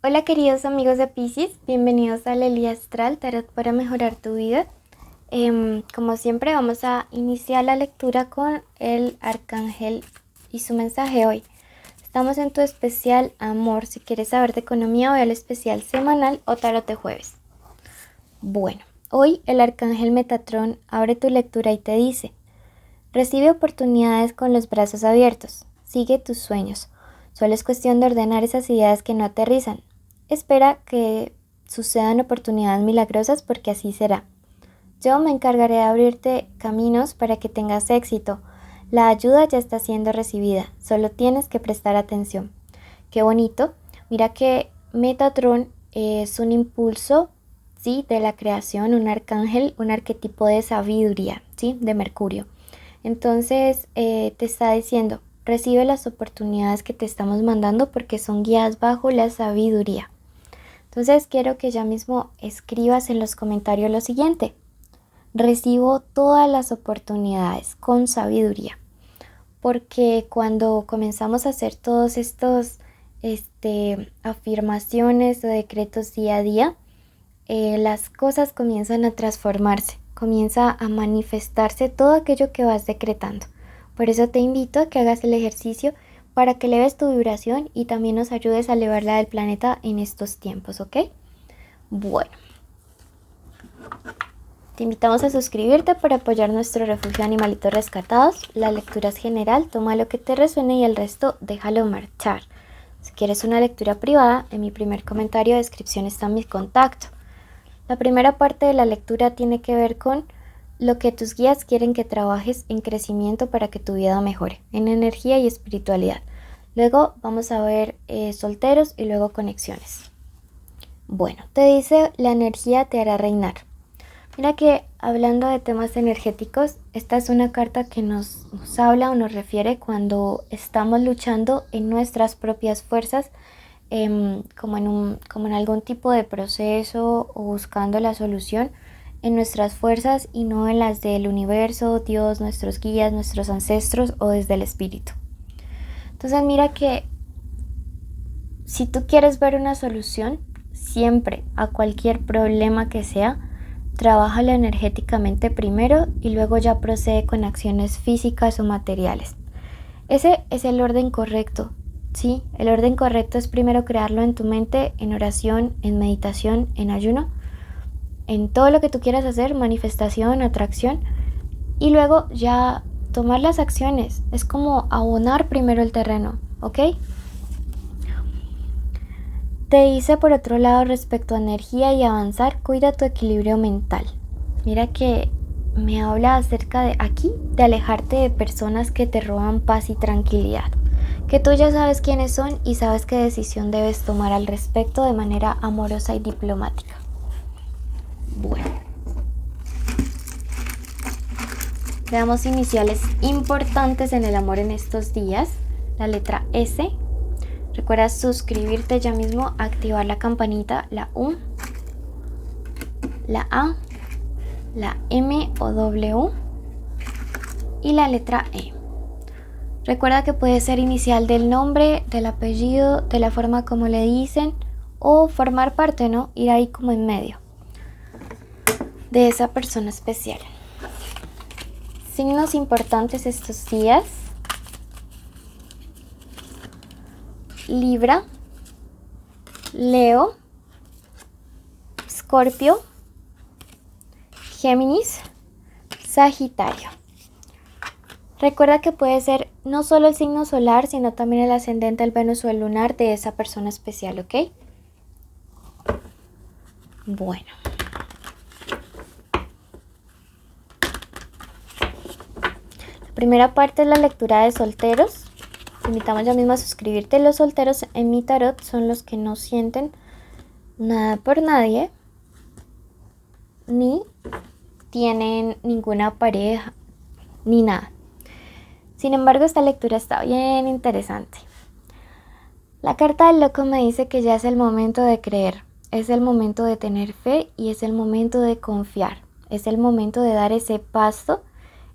Hola queridos amigos de Piscis, bienvenidos a Lelia Astral, Tarot para mejorar tu vida. Como siempre vamos a iniciar la lectura con el arcángel y su mensaje hoy. Estamos en tu especial amor. Si quieres saber de economía, ve al especial semanal o tarot de jueves. Bueno, hoy el arcángel Metatrón abre tu lectura y te dice: recibe oportunidades con los brazos abiertos, sigue tus sueños. Solo es cuestión de ordenar esas ideas que no aterrizan. Espera que sucedan oportunidades milagrosas porque así será. Yo me encargaré de abrirte caminos para que tengas éxito. La ayuda ya está siendo recibida, solo tienes que prestar atención. Qué bonito. Mira que Metatron es un impulso, ¿sí?, de la creación, un arcángel, un arquetipo de sabiduría, ¿sí?, de Mercurio. Entonces te está diciendo: recibe las oportunidades que te estamos mandando porque son guiadas bajo la sabiduría. Entonces quiero que ya mismo escribas en los comentarios lo siguiente: recibo todas las oportunidades con sabiduría. Porque cuando comenzamos a hacer todos estos afirmaciones o decretos día a día, las cosas comienzan a transformarse, comienza a manifestarse todo aquello que vas decretando. Por eso te invito a que hagas el ejercicio para que eleves tu vibración y también nos ayudes a elevar la del planeta en estos tiempos, ¿ok? Bueno, te invitamos a suscribirte para apoyar nuestro refugio de animalitos rescatados. La lectura es general, toma lo que te resuene y el resto déjalo marchar. Si quieres una lectura privada, en mi primer comentario de descripción está mi contacto. La primera parte de la lectura tiene que ver con lo que tus guías quieren que trabajes en crecimiento para que tu vida mejore, en energía y espiritualidad. Luego vamos a ver solteros y luego conexiones. Bueno, te dice: la energía te hará reinar. Mira que hablando de temas energéticos, esta es una carta que nos habla o nos refiere cuando estamos luchando en nuestras propias fuerzas, como en algún tipo de proceso o buscando la solución en nuestras fuerzas y no en las del universo, Dios, nuestros guías, nuestros ancestros o desde el espíritu. Entonces mira que si tú quieres ver una solución, siempre a cualquier problema que sea, trabájalo energéticamente primero y luego ya procede con acciones físicas o materiales. Ese es el orden correcto, ¿sí? El orden correcto es primero crearlo en tu mente, en oración, en meditación, en ayuno, en todo lo que tú quieras hacer, manifestación, atracción, y luego ya tomar las acciones. Es como abonar primero el terreno, ¿ok? Te dice por otro lado respecto a energía y avanzar: cuida tu equilibrio mental. Mira que me habla acerca de aquí, de alejarte de personas que te roban paz y tranquilidad. Que tú ya sabes quiénes son y sabes qué decisión debes tomar al respecto de manera amorosa y diplomática. Bueno, veamos iniciales importantes en el amor en estos días. La letra S. Recuerda suscribirte ya mismo, activar la campanita, la U, la A, la M o W y la letra E. Recuerda que puede ser inicial del nombre, del apellido, de la forma como le dicen, o formar parte, ¿no? Ir ahí como en medio de esa persona especial. Signos importantes estos días: Libra, Leo, Escorpio, Géminis, Sagitario. Recuerda que puede ser no solo el signo solar, sino también el ascendente, el Venus o el lunar de esa persona especial, ¿ok? Bueno. La primera parte es la lectura de solteros. Te invitamos ya mismo a suscribirte. Los solteros en mi tarot son los que no sienten nada por nadie, ni tienen ninguna pareja, ni nada. Sin embargo, esta lectura está bien interesante. La carta del loco me dice que ya es el momento de creer, es el momento de tener fe y es el momento de confiar. Es el momento de dar ese paso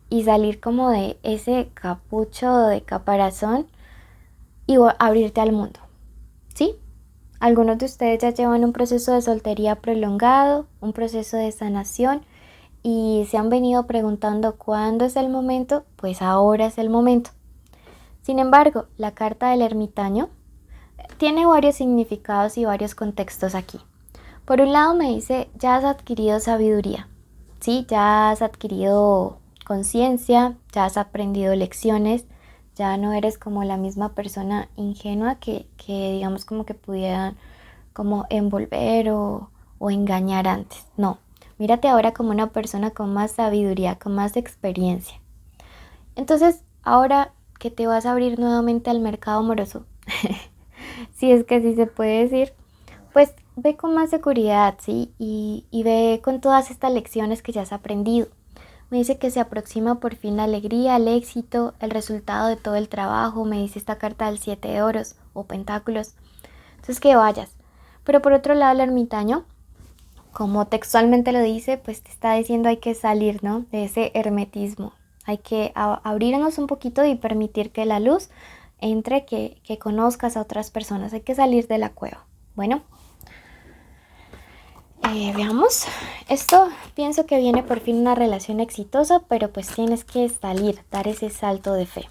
y salir como de ese capucho de caparazón y abrirte al mundo, ¿sí? Algunos de ustedes ya llevan un proceso de soltería prolongado, un proceso de sanación y se han venido preguntando cuándo es el momento, pues ahora es el momento. Sin embargo, la carta del ermitaño tiene varios significados y varios contextos aquí. Por un lado me dice, ya has adquirido sabiduría, ¿sí? Ya has adquirido conciencia, ya has aprendido lecciones, ya no eres como la misma persona ingenua que digamos como que pudieran como envolver o engañar antes. No, mírate ahora como una persona con más sabiduría, con más experiencia. Entonces, ahora que te vas a abrir nuevamente al mercado amoroso, si es que así se puede decir, pues ve con más seguridad, ¿sí? Y ve con todas estas lecciones que ya has aprendido. Me dice que se aproxima por fin la alegría, el éxito, el resultado de todo el trabajo. Me dice esta carta del 7 de oros o pentáculos. Entonces que vayas. Pero por otro lado el ermitaño, como textualmente lo dice, pues te está diciendo hay que salir, ¿no? De ese hermetismo. Hay que abrirnos un poquito y permitir que la luz entre, que conozcas a otras personas. Hay que salir de la cueva. Bueno, veamos. Esto pienso que viene por fin una relación exitosa, pero pues tienes que salir, dar ese salto de fe.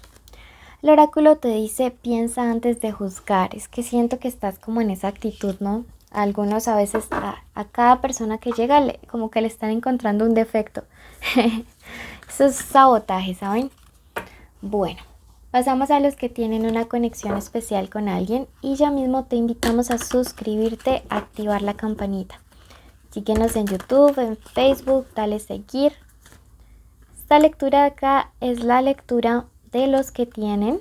El oráculo te dice, piensa antes de juzgar. Es que siento que estás como en esa actitud, ¿no? Algunos a veces a cada persona que llega como que le están encontrando un defecto. Eso es sabotaje, ¿saben? Bueno, pasamos a los que tienen una conexión especial con alguien y ya mismo te invitamos a suscribirte, a activar la campanita. Síguenos en YouTube, en Facebook, dale seguir. Esta lectura de acá es la lectura de los que tienen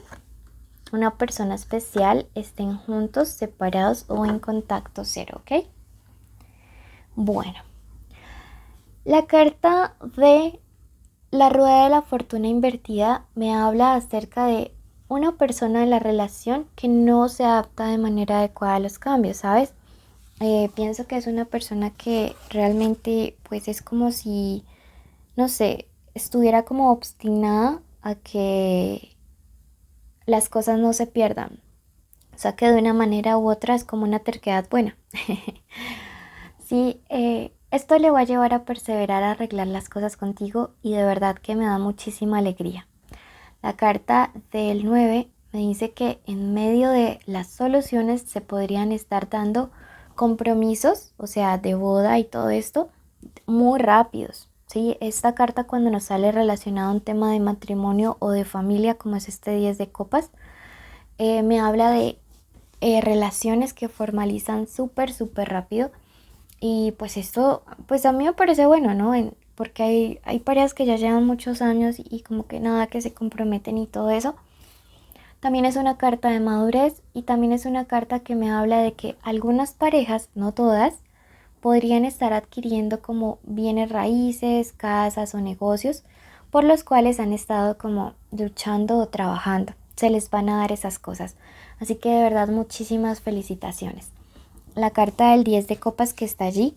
una persona especial, estén juntos, separados o en contacto cero, ¿ok? Bueno, la carta de la rueda de la fortuna invertida me habla acerca de una persona en la relación que no se adapta de manera adecuada a los cambios, ¿sabes? Pienso que es una persona que realmente pues es como si, no sé, estuviera como obstinada a que las cosas no se pierdan. O sea que de una manera u otra es como una terquedad buena. Sí, esto le va a llevar a perseverar a arreglar las cosas contigo y de verdad que me da muchísima alegría. La carta del 9 me dice que en medio de las soluciones se podrían estar dando compromisos, o sea, de boda y todo esto, muy rápidos. ¿Sí? Esta carta cuando nos sale relacionada a un tema de matrimonio o de familia, como es este 10 de copas, me habla de relaciones que formalizan súper rápido. Y pues esto, pues a mí me parece bueno, ¿no? Porque hay parejas que ya llevan muchos años y como que nada, que se comprometen y todo eso. También es una carta de madurez y también es una carta que me habla de que algunas parejas, no todas, podrían estar adquiriendo como bienes raíces, casas o negocios por los cuales han estado como luchando o trabajando. Se les van a dar esas cosas. Así que de verdad muchísimas felicitaciones. La carta del 10 de copas que está allí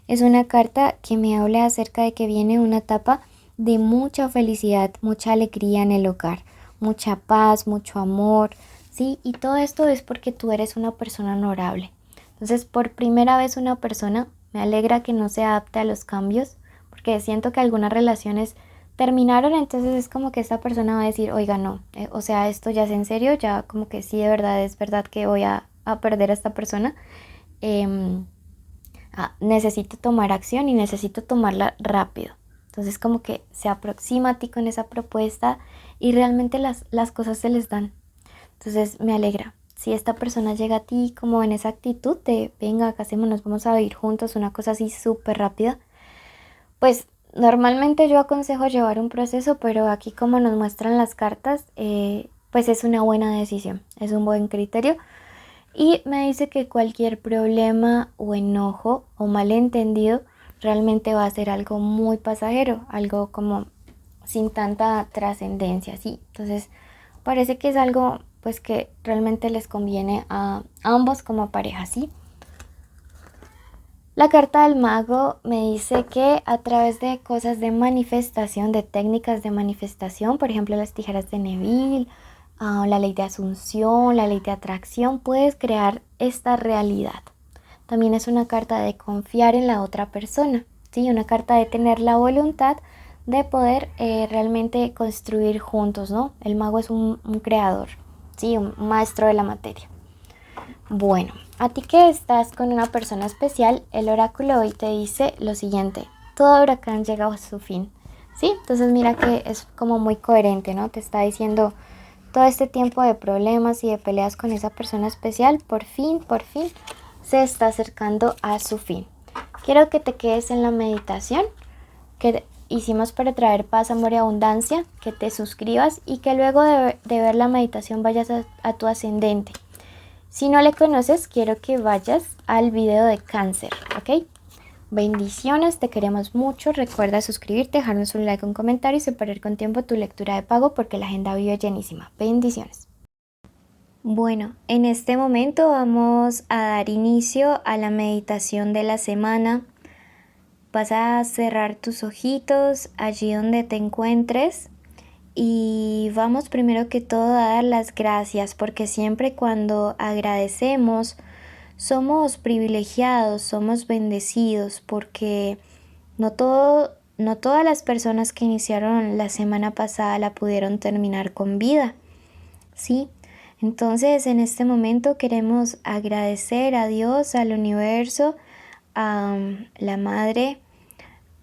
es una carta que me habla acerca de que viene una etapa de mucha felicidad, mucha alegría en el hogar, mucha paz, mucho amor, ¿sí? Y todo esto es porque tú eres una persona honorable. Entonces, por primera vez una persona, me alegra que no se adapte a los cambios, porque siento que algunas relaciones terminaron, entonces es como que esta persona va a decir, oiga, no, o sea, esto ya es en serio, ya como que sí, de verdad, es verdad que voy a perder a esta persona. Necesito tomar acción y necesito tomarla rápido. Entonces como que se aproxima a ti con esa propuesta y realmente las cosas se les dan. Entonces me alegra. Si esta persona llega a ti como en esa actitud de venga, casémonos, vamos a vivir juntos, una cosa así súper rápida, pues normalmente yo aconsejo llevar un proceso, pero aquí como nos muestran las cartas, pues es una buena decisión, es un buen criterio. Y me dice que cualquier problema o enojo o malentendido realmente va a ser algo muy pasajero, algo como sin tanta trascendencia, ¿sí? Entonces parece que es algo pues que realmente les conviene a ambos como pareja, ¿sí? La carta del mago me dice que a través de cosas de manifestación, de técnicas de manifestación, por ejemplo las tijeras de Neville, la ley de asunción, la ley de atracción, puedes crear esta realidad. También es una carta de confiar en la otra persona, ¿sí? Una carta de tener la voluntad de poder realmente construir juntos, ¿no? El mago es un creador, ¿sí? Un maestro de la materia. Bueno, a ti que estás con una persona especial, el oráculo hoy te dice lo siguiente: todo huracán llega a su fin, ¿sí? Entonces mira que es como muy coherente, ¿no? Te está diciendo todo este tiempo de problemas y de peleas con esa persona especial, por fin, se está acercando a su fin. Quiero que te quedes en la meditación que hicimos para traer paz, amor y abundancia, que te suscribas y que luego de ver la meditación vayas a tu ascendente. Si no le conoces, quiero que vayas al video de Cáncer, ¿ok? Bendiciones, te queremos mucho. Recuerda suscribirte, dejarnos un like, un comentario y separar con tiempo tu lectura de pago porque la agenda vive llenísima. Bendiciones. Bueno, en este momento vamos a dar inicio a la meditación de la semana. Vas a cerrar tus ojitos allí donde te encuentres y vamos primero que todo a dar las gracias porque siempre cuando agradecemos somos privilegiados, somos bendecidos porque no todas las personas que iniciaron la semana pasada la pudieron terminar con vida, ¿sí? Entonces en este momento queremos agradecer a Dios, al universo, a la Madre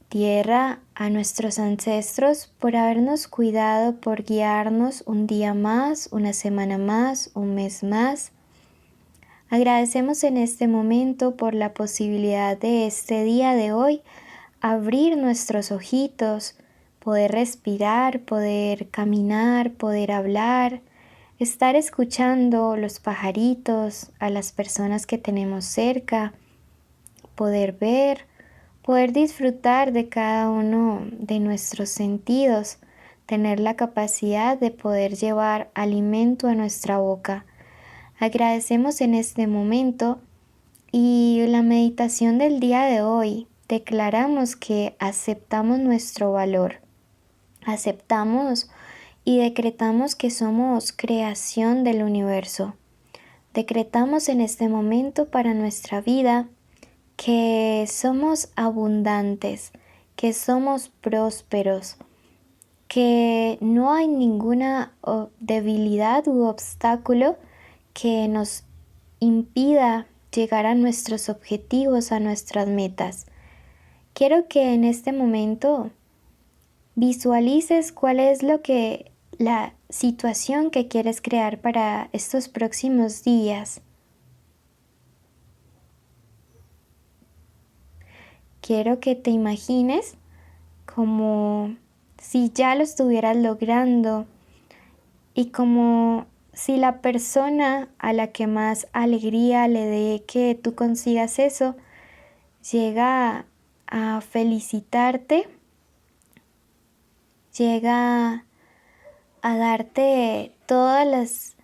Tierra, a nuestros ancestros por habernos cuidado, por guiarnos un día más, una semana más, un mes más. Agradecemos en este momento por la posibilidad de este día de hoy abrir nuestros ojitos, poder respirar, poder caminar, poder hablar, estar escuchando los pajaritos, a las personas que tenemos cerca, poder ver, poder disfrutar de cada uno de nuestros sentidos, tener la capacidad de poder llevar alimento a nuestra boca. Agradecemos en este momento y la meditación del día de hoy declaramos que aceptamos nuestro valor, aceptamos y decretamos que somos creación del universo. Decretamos en este momento para nuestra vida que somos abundantes, que somos prósperos, que no hay ninguna debilidad u obstáculo que nos impida llegar a nuestros objetivos, a nuestras metas. Quiero que en este momento visualices cuál es la situación que quieres crear para estos próximos días. Quiero que te imagines como si ya lo estuvieras logrando y como si la persona a la que más alegría le dé que tú consigas eso llega a felicitarte, llega a darte todas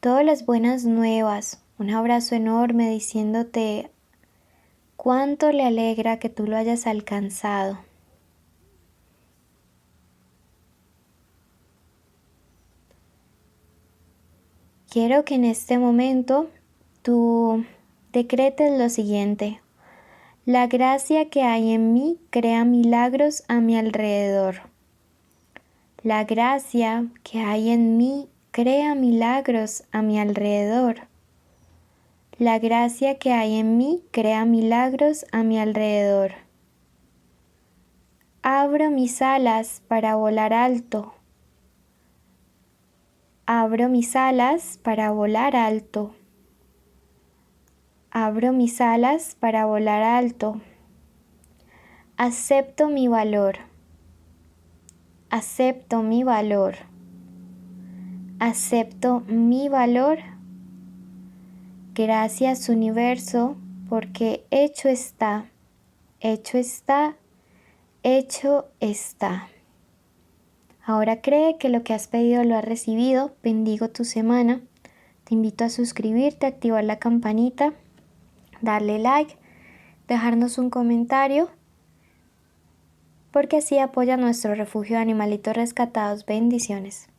las buenas nuevas, un abrazo enorme diciéndote cuánto le alegra que tú lo hayas alcanzado. Quiero que en este momento tú decretes lo siguiente: la gracia que hay en mí crea milagros a mi alrededor. La gracia que hay en mí crea milagros a mi alrededor. La gracia que hay en mí crea milagros a mi alrededor. Abro mis alas para volar alto. Abro mis alas para volar alto. Abro mis alas para volar alto. Acepto mi valor. Acepto mi valor. Acepto mi valor. Gracias, universo, porque hecho está, hecho está, hecho está. Ahora cree que lo que has pedido lo has recibido. Bendigo tu semana. Te invito a suscribirte, activar la campanita, darle like, dejarnos un comentario, porque así apoya nuestro refugio de animalitos rescatados. Bendiciones.